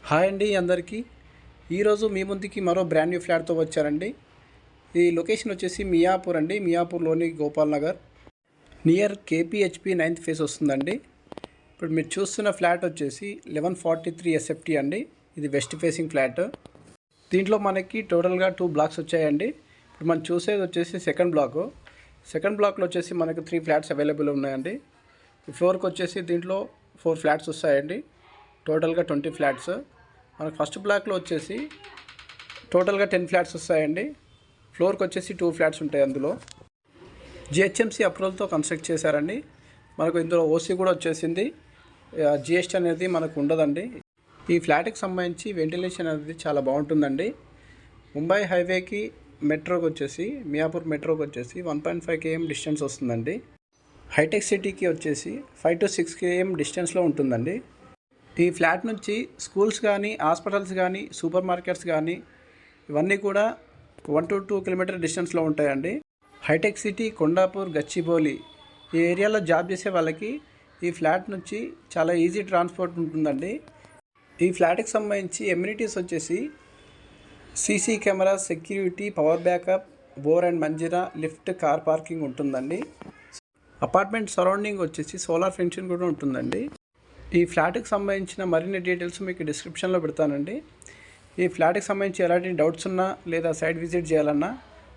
Hi అండి అందరికీ. ఈరోజు మీ ముందుకి మరో బ్రాండ్ న్యూ ఫ్లాట్తో వచ్చారండి. ఈ లొకేషన్ వచ్చేసి మియాపూర్ అండి. మియాపూర్లోని Gopal Nagar near KPHB 9th phase వస్తుందండి. ఇప్పుడు మీరు చూస్తున్న ఫ్లాట్ వచ్చేసి 1143 SFT అండి. ఇది వెస్ట్ ఫేసింగ్ ఫ్లాట్. దీంట్లో మనకి టోటల్గా 2 బ్లాక్స్ వచ్చాయండి. ఇప్పుడు మనం చూసేది వచ్చేసి సెకండ్ బ్లాక్లో వచ్చేసి మనకు 3 ఫ్లాట్స్ అవైలబుల్ ఉన్నాయండి. ఫ్లోర్కి వచ్చేసి దీంట్లో 4 ఫ్లాట్స్ వస్తాయండి. టోటల్గా 20 ఫ్లాట్స్. మనకు ఫస్ట్ బ్లాక్లో వచ్చేసి టోటల్గా 10 ఫ్లాట్స్ వస్తాయండి. ఫ్లోర్కి వచ్చేసి 2 ఫ్లాట్స్ ఉంటాయి. అందులో జిహెచ్ఎంసీ అప్రూవల్తో కన్స్ట్రక్ట్ చేశారండి. మనకు ఇందులో ఓసీ కూడా వచ్చేసింది. జిఎస్టీ అనేది మనకు ఉండదండి. ఈ ఫ్లాట్కి సంబంధించి వెంటిలేషన్ అనేది చాలా బాగుంటుందండి. ముంబై హైవేకి మెట్రోకి వచ్చేసి మియాపూర్ మెట్రోకి వచ్చేసి 1.5 km డిస్టెన్స్ వస్తుందండి. హైటెక్ సిటీకి వచ్చేసి 5 to 6 km డిస్టెన్స్లో ఉంటుందండి. ఈ ఫ్లాట్ నుంచి స్కూల్స్ కానీ, హాస్పిటల్స్ కానీ, సూపర్ మార్కెట్స్ కానీ ఇవన్నీ కూడా 1 to 2 km డిస్టెన్స్లో ఉంటాయండి. హైటెక్ సిటీ, కొండాపూర్, గచ్చిబౌలి ఈ ఏరియాలో జాబ్ చేసే వాళ్ళకి ఈ ఫ్లాట్ నుంచి చాలా ఈజీ ట్రాన్స్పోర్ట్ ఉంటుందండి. ఈ ఫ్లాట్కి సంబంధించి ఎమ్యూనిటీస్ వచ్చేసి CC camera, security, power backup, bore and Manjira, lift, car parking ఉంటుందండి. అపార్ట్మెంట్ సరౌండింగ్ వచ్చేసి సోలార్ ఫెన్సింగ్ కూడా ఉంటుందండి. ఈ ఫ్లాట్కి సంబంధించిన మరిన్ని డీటెయిల్స్ మీకు డిస్క్రిప్షన్లో పెడతానండి. ఈ ఫ్లాట్కి సంబంధించి ఎలాంటి డౌట్స్ ఉన్నా లేదా సైట్ విజిట్ చేయాలన్నా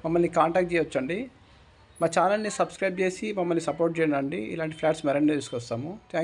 మమ్మల్ని కాంటాక్ట్ చేయొచ్చండి. మా ఛానల్ని సబ్స్క్రైబ్ చేసి మమ్మల్ని సపోర్ట్ చేయండి. ఇలాంటి ఫ్లాట్స్ మరిన్ని తీసుకొస్తాము. థ్యాంక్